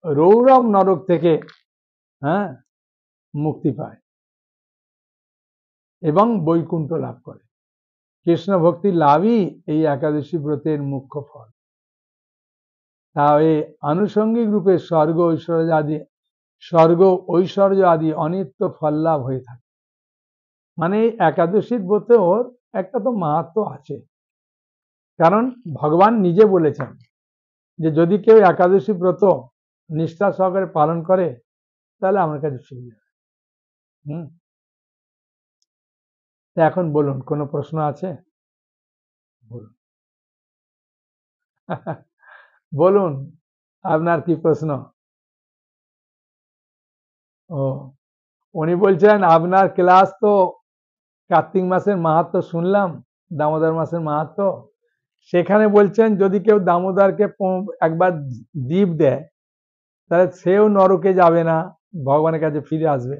রৌরব নরক থেকে মুক্তি পায় এবং বৈকুণ্ঠ লাভ করে। কৃষ্ণ ভক্তি লাভই এই একাদশী ব্রতের মুখ্য ফল। তাই আনুষঙ্গিক রূপে স্বর্গ ঐশ্বর্য আদি অনিত্য ফল লাভ হয়ে থাকে। মানে একাদশীর ব্রতের একটা তো মাহাত্ম্য আছে, কারণ ভগবান নিজে বলেছেন যে যদি কেউ একাদশী ব্রত নিষ্ঠা সহকারে পালন করে তাহলে আমার কাছে ফিরে যাবে। এখন বলুন, কোনো প্রশ্ন আছে? বলুন বলুন আপনার কি প্রশ্ন? ও, উনি বলছেন আপনার ক্লাস তো কার্তিক মাসের মাহাত্ম্য শুনলাম, দামোদর মাসের মাহাত্ম্য, সেখানে বলছেন যদি কেউ দামোদরকে একবার দীপ দেয় তাহলে সেও নরকে যাবে না, ভগবানের কাছে ফিরে আসবে।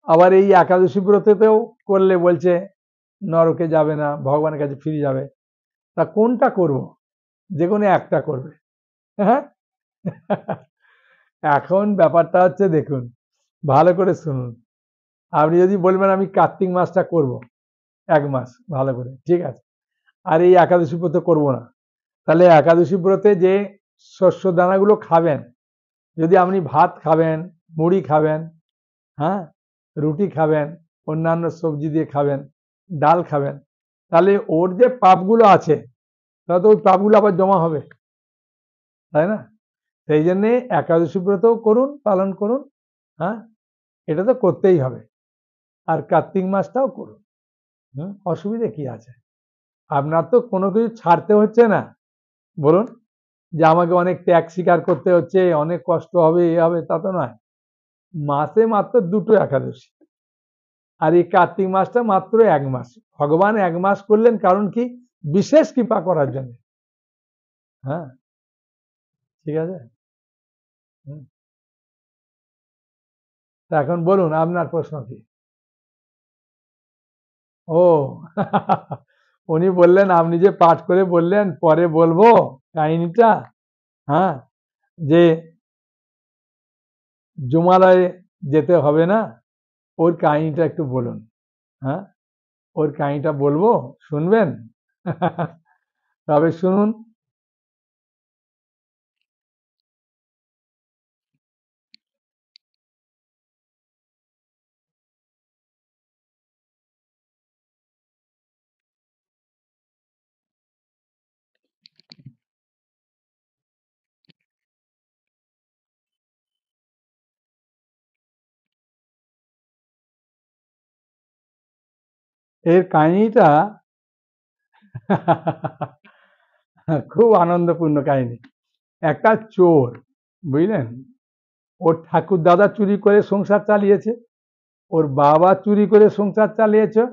আবার এই একাদশী ব্রতেতেও করলে বলছে নরকে যাবে না, ভগবানের কাছে ফিরে যাবে। তা কোনটা করব? যে কোনো একটা করবে। হ্যাঁ, এখন ব্যাপারটা হচ্ছে, দেখুন ভালো করে শুনুন। আপনি যদি বলবেন আমি কার্তিক মাসটা করব 1 মাস ভালো করে, ঠিক আছে, আর এই একাদশী ব্রত করব না, তাহলে একাদশী ব্রতে যে শস্য দানাগুলো খাবেন, যদি আপনি ভাত খাবেন, মুড়ি খাবেন, রুটি খাবেন, অন্যান্য সবজি দিয়ে খাবেন, ডাল খাবেন, তাহলে ওর যে পাপগুলো আছে তাহলে তো ওই পাপগুলো আবার জমা হবে, তাই না? সেই জন্যে একাদশী ব্রতও করুন, পালন করুন, এটা তো করতেই হবে। আর কার্তিক মাসটাও করুন, অসুবিধে কি আছে? আপনার তো কোনো কিছু ছাড়তে হচ্ছে না, বলুন, যে আমাকে অনেক ত্যাগ স্বীকার করতে হচ্ছে, অনেক কষ্ট হবে, এ হবে, তা তো নয়। মাসে মাত্র 2টো একাদশী, আর এই কার্তিক মাসটা মাত্র 1 মাস। ভগবান 1 মাস করলেন কারণ কি? বিশেষ কৃপা করার জন্য। ঠিক আছে। এখন বলুন আপনার প্রশ্ন কি? ও উনি বললেন আপনি যে পাঠ করে বললেন পরে বলবো কাহিনীটা, যে জুমালয়ে যেতে হবে না, ওর কাহিনীটা একটু বলুন। ওর কাহিনীটা বলবো, শুনবেন? তবে শুনুন। এর কাহিনীটা খুব আনন্দপূর্ণ কাহিনী। একটা চোর, বুঝলেন, ওর ঠাকুর দাদা চুরি করে সংসার চালিয়েছে, ওর বাবা চুরি করে সংসার চালিয়েছে,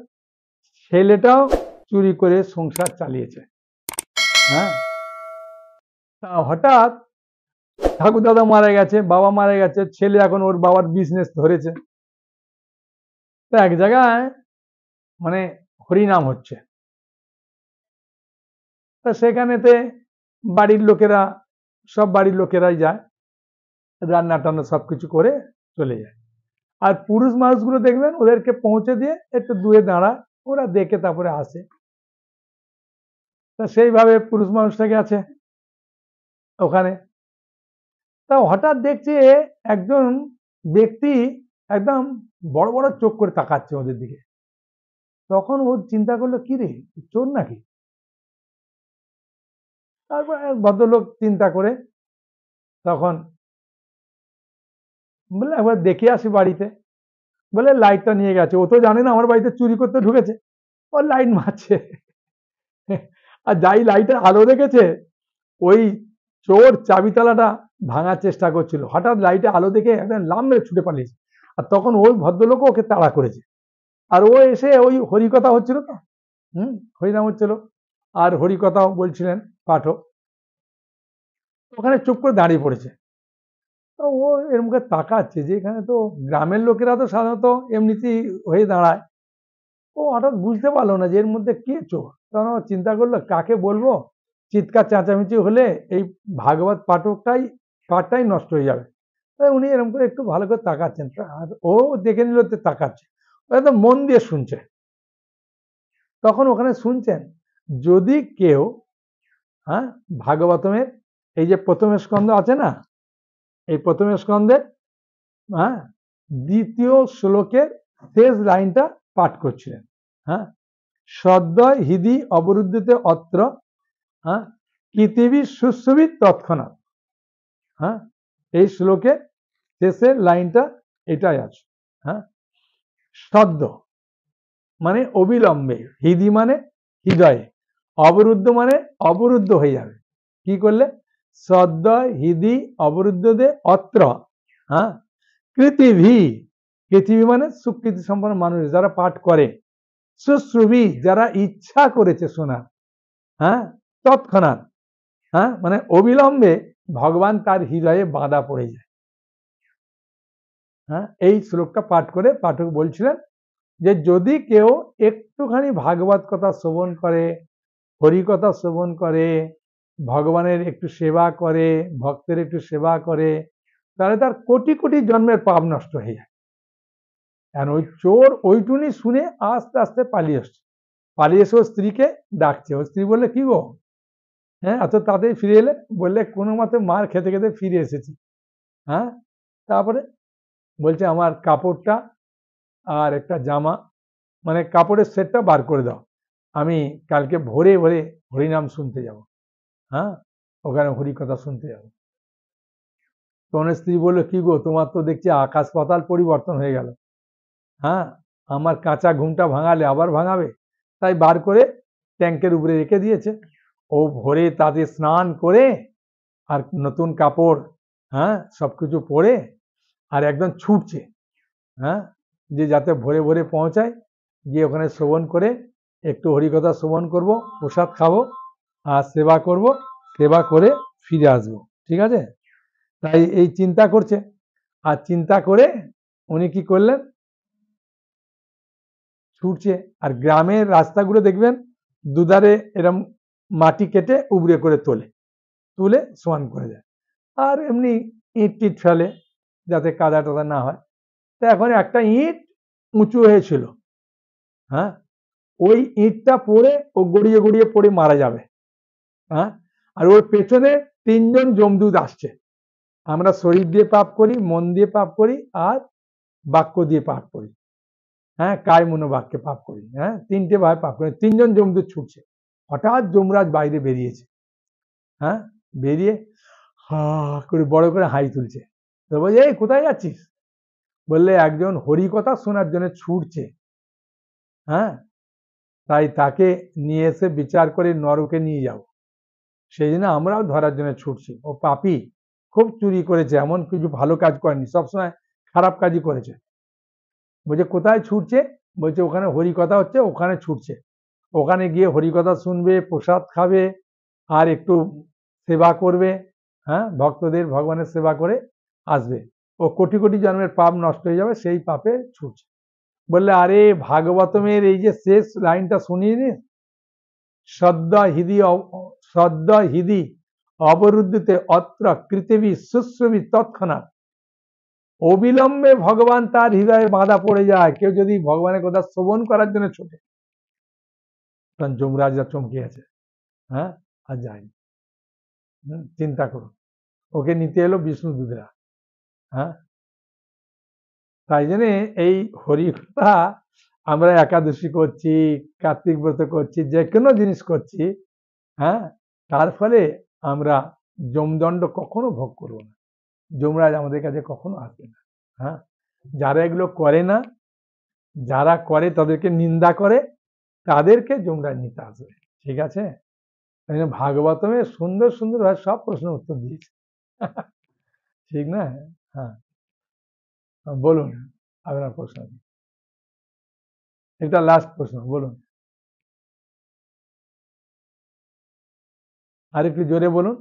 ছেলেটাও চুরি করে সংসার চালিয়েছে। হঠাৎ ঠাকুর দাদা মারা গেছে, বাবা মারা গেছে, ছেলে এখন ওর বাবার বিজনেস ধরেছে। তো এক জায়গায় মানে হরিনাম হচ্ছে, তা সেখানেতে বাড়ির লোকেরা, সব বাড়ির লোকেরাই যায়, রান্না টান্না সবকিছু করে চলে যায়। আর পুরুষ মানুষগুলো দেখবেন ওদেরকে পৌঁছে দিয়ে একটু দূরে দাঁড়ায়, ওরা দেখে তারপরে আসে। তা সেইভাবে পুরুষ মানুষটা গেছে ওখানে। তা হঠাৎ দেখছে একজন ব্যক্তি একদম বড় বড় চোখ করে তাকাচ্ছে ওদের দিকে। তখন ও চিন্তা করলো, কি রে, চোর নাকি? তারপর ভদ্রলোক চিন্তা করে তখন বলে একবার দেখে আসি বাড়িতে, বলে লাইটটা নিয়ে গেছে। ও তো জানে না আমার বাড়িতে চুরি করতে ঢুকেছে, ও লাইট মারছে। আর যাই লাইটের আলো দেখেছে, ওই চোর চাবিতালাটা ভাঙার চেষ্টা করছিল, হঠাৎ লাইটে আলো দেখে একদম লাম মেরে ছুটে পালিয়েছে। আর তখন ওই ভদ্রলোক ওকে তাড়া করেছে, আর ও এসে ওই হরিকথা হচ্ছিল তো, হরিনাম হচ্ছিল আর হরিকথাও বলছিলেন পাঠক। ওখানে চুপ করে দাঁড়িয়ে পড়েছে। তো ও এর মুখে তাকাচ্ছে যে এখানে তো গ্রামের লোকেরা তো সাধারণত এমনিতেই হয়ে দাঁড়ায়। ও হঠাৎ বুঝতে পারলো না যে এর মধ্যে কে চোর। তখন ও চিন্তা করলো কাকে বলবো, চিৎকার চেঁচামেচি হলে এই ভাগবত পাঠটাই নষ্ট হয়ে যাবে। তাই উনি এরকম করে একটু ভালো করে তাকাচ্ছেন, আর ও দেখে নিল তাকাচ্ছে, ও একদম মন দিয়ে শুনছে। তখন ওখানে শুনছেন যদি কেউ ভাগবতমের এই যে প্রথম স্কন্ধ আছে না, এই প্রথম স্কন্ধের দ্বিতীয় শ্লোকের শেষ লাইনটা পাঠ করছিলেন। সদ্যয় হৃদি অবরুদ্ধতে অত্র পৃথিবী সুশ্রবিত তৎক্ষণাৎ। এই শ্লোকে শেষের লাইনটা এটাই আছে। সদ্য মানে অবিলম্বে, হৃদি মানে হৃদয়ে, অবরুদ্ধ মানে অবরুদ্ধ হয়ে যাবে। কি করলে? সদ্যয় হৃদি অবরুদ্ধতে অত্র পৃথিবী মানে সুকৃতি সম্পন্ন মানুষ যারা পাঠ করে, সুশ্রুবি যারা ইচ্ছা করেছে শোনা, তৎক্ষণাৎ মানে অবিলম্বে ভগবান তার হৃদয়ে বাঁধা পড়ে যায়। এই শ্লোকটা পাঠ করে পাঠক বলছিলেন যে যদি কেউ একটুখানি ভাগবত কথা শ্রবণ করে, হরিকথা শ্রবণ করে, ভগবানের একটু সেবা করে, ভক্তের একটু সেবা করে, তাহলে তার কোটি কোটি জন্মের পাপ নষ্ট হয়ে যায়। আর ওই চোর ওইটুনি শুনে আস্তে আস্তে পালিয়ে এসে ওর স্ত্রীকে ডাকছে। ওর স্ত্রী বললে কি গো, এত তাড়াতাড়ি ফিরে এলে? বললে কোনো মতে মার খেতে খেতে ফিরে এসেছি। তারপরে বলছে আমার কাপড়টা আর একটা জামা, মানে কাপড়ের সেটটা বার করে দাও, আমি কালকে ভোরে ভোরে হরিনাম শুনতে যাব, ওখানে হরিকথা শুনতে যাব। তখন স্ত্রী বললো কি গো, তোমার তো দেখছি আকাশ পাতাল পরিবর্তন হয়ে গেল। আমার কাঁচা ঘুমটা ভাঙালে আবার ভাঙাবে। তাই বার করে ট্যাঙ্কের উপরে রেখে দিয়েছে। ও ভোরে তাতে স্নান করে আর নতুন কাপড় সবকিছু পরে আর একদম ছুটছে, যে যাতে ভোরে ভোরে পৌঁছায়, গিয়ে ওখানে শ্রবণ করে একটু হরিকথা শ্রবণ করব, প্রসাদ খাবো আর সেবা করব, সেবা করে ফিরে আসবো। ঠিক আছে? তাই এই চিন্তা করছে। আর চিন্তা করে উনি কি করলেন, ছুটছে। আর গ্রামের রাস্তাগুলো দেখবেন দুধারে এরম মাটি কেটে উবড়ে করে তুলে সমান করে দেয়, আর এমনি ইট টিট ফেলে যাতে কাদা টাদা না হয়। তো এখন একটা ইট উঁচু হয়েছিল, ওই ইটটা পড়ে ও গড়িয়ে গড়িয়ে পড়ে মারা যাবে। আর ওর পেছনে 3 জন যমদূত আসছে। আমরা শরীর দিয়ে পাপ করি, মন দিয়ে পাপ করি আর বাক্য দিয়ে পাপ করি। কায় মনোবাক্যে পাপ করি। 3টে ভাবে পাপ করি। 3 জন যমদূত ছুটছে। হঠাৎ যমরাজ বাইরে বেরিয়েছে। বেরিয়ে হা করে বড় করে হাই তুলছে। তো বলছে এই কোথায় যাচ্ছিস? বললে একজন হরিকথা শোনার জন্য ছুটছে, তাই তাকে নিয়ে এসে বিচার করে নরকে নিয়ে যাও। সেই জন্য আমরাও ধরার জন্য ছুটছি। ও পাপী, খুব চুরি করেছে, এমন কিছু ভালো কাজ করেনি, সবসময় খারাপ কাজই করেছে। বলছে কোথায় ছুটছে? বলছে ওখানে হরিকথা হচ্ছে, ওখানে ছুটছে। ওখানে গিয়ে হরিকথা শুনবে, প্রসাদ খাবে আর একটু সেবা করবে, ভক্তদের ভগবানের সেবা করে আসবে। ও কোটি কোটি জন্মের পাপ নষ্ট হয়ে যাবে, সেই পাপে ছুটছে। বললে আরে ভাগবতমের এই যে শেষ লাইনটা শুনিয়ে নি, সদ্য হৃদি অবরুদ্ধতে অত্র পৃথিবী সুশ্রবী তৎক্ষণাৎ। অবিলম্বে ভগবান তার হৃদয়ে বাঁধা পড়ে যায় কেউ যদি ভগবানের কথা শ্রবণ করার জন্য ছোটে। তখন যমরাজরা চমকে আছে, আর যায়নি। চিন্তা করুন, ওকে নিতে এলো বিষ্ণুদূতরা। তাই জন্য এই হরিকথা আমরা একাদশী করছি, কার্তিক ব্রত করছি, যে কোনো জিনিস করছি, তার ফলে আমরা যমদণ্ড কখনো ভোগ করবো না। যমরাজ আমাদের কাছে কখনো আসবে না। যারা এগুলো করে না, যারা করে তাদেরকে নিন্দা করে, তাদেরকে যমরাজ নিতে আসবে। ঠিক আছে? ভাগবতমে সুন্দর সুন্দর ভাবে সব প্রশ্নের উত্তর দিয়েছে। ঠিক না? বলুন আপনার প্রশ্ন। এটা লাস্ট প্রশ্ন, বলুন। আর একটু জোরে বলুন।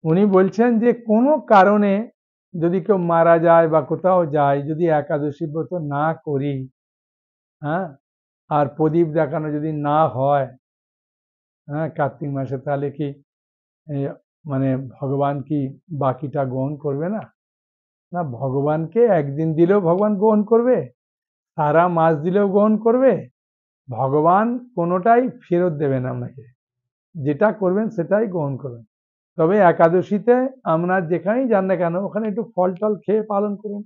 উনি বলছেন যে কোনো কারণে যদি কেউ মারা যায় বা কোথাও যায়, যদি একাদশী ব্রত না করি, হ্যাঁ, আর প্রদীপ দেখানো যদি না হয়, হ্যাঁ, কার্তিক মাসে, তাহলে কি এ, মানে ভগবান কি বাকিটা গ্রহণ করবে না? না, ভগবানকে একদিন দিলেও ভগবান গ্রহণ করবে, সারা মাস দিলেও গ্রহণ করবে। ভগবান কোনোটাই ফেরত দেবে না আপনাকে, যেটা করবেন সেটাই গ্রহণ করবেন। তবে একাদশীতে আমরা যেখানেই যান না কেন, ওখানে একটু ফল টল খেয়ে পালন করুন,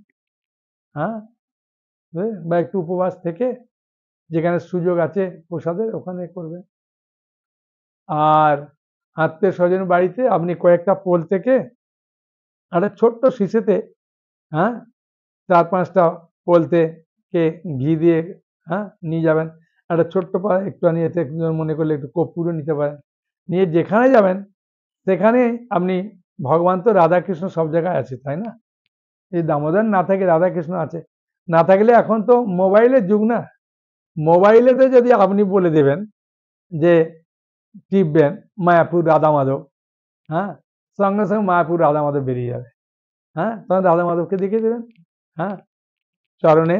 হ্যাঁ, বা একটু উপবাস থেকে যেখানে সুযোগ আছে প্রসাদের, ওখানে করবেন। আর আত্মীয় স্বজন বাড়িতে আপনি কয়েকটা পোল থেকে একটা ছোট্ট শিশেতে, হ্যাঁ, 4-5টা পোলতে কে ঘি দিয়ে, হ্যাঁ, নিয়ে যাবেন। একটা ছোট্ট একটুখানি এতে মনে করলে একটু কর্পূরও নিতে পারেন, নিয়ে যেখানে যাবেন সেখানে আপনি, ভগবান তো রাধাকৃষ্ণ সব জায়গায় আছে, তাই না? এই দামোদর না থাকে রাধাকৃষ্ণ আছে, না থাকলে এখন তো মোবাইলের যুগ না, মোবাইলেতে যদি আপনি বলে দেবেন যে টিপবেন মায়াপুর রাধা মাধব, হ্যাঁ, সঙ্গে সঙ্গে মায়াপুর রাধা মাধব বেরিয়ে যাবে, হ্যাঁ, তখন রাধা মাধবকে দেখিয়ে দেবেন, হ্যাঁ, চরণে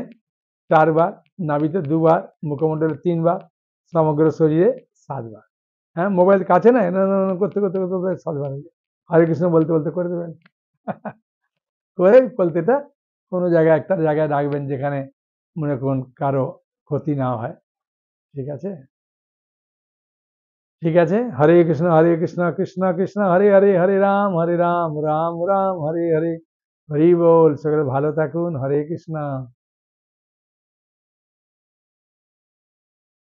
4 বার, নাভিতে 2 বার, মুখমণ্ডলে 3 বার, সমগ্র শরীরে 7 বার, হ্যাঁ, মোবাইল কাছে না, করতে করতে করতে 7 বার হয়ে যায়। হরে কৃষ্ণ বলতে বলতে করে দেবেন। করে বলতেটা কোনো জায়গায়, একটা জায়গায় রাখবেন যেখানে মনে করুন কারো ক্ষতি না হয়। ঠিক আছে? ঠিক আছে, হরে কৃষ্ণ কৃষ্ণ কৃষ্ণ হরে হরে, হরে রাম রাম রাম হরে হরে, হরি বল। সকলে ভালো থাকুন। হরে কৃষ্ণ।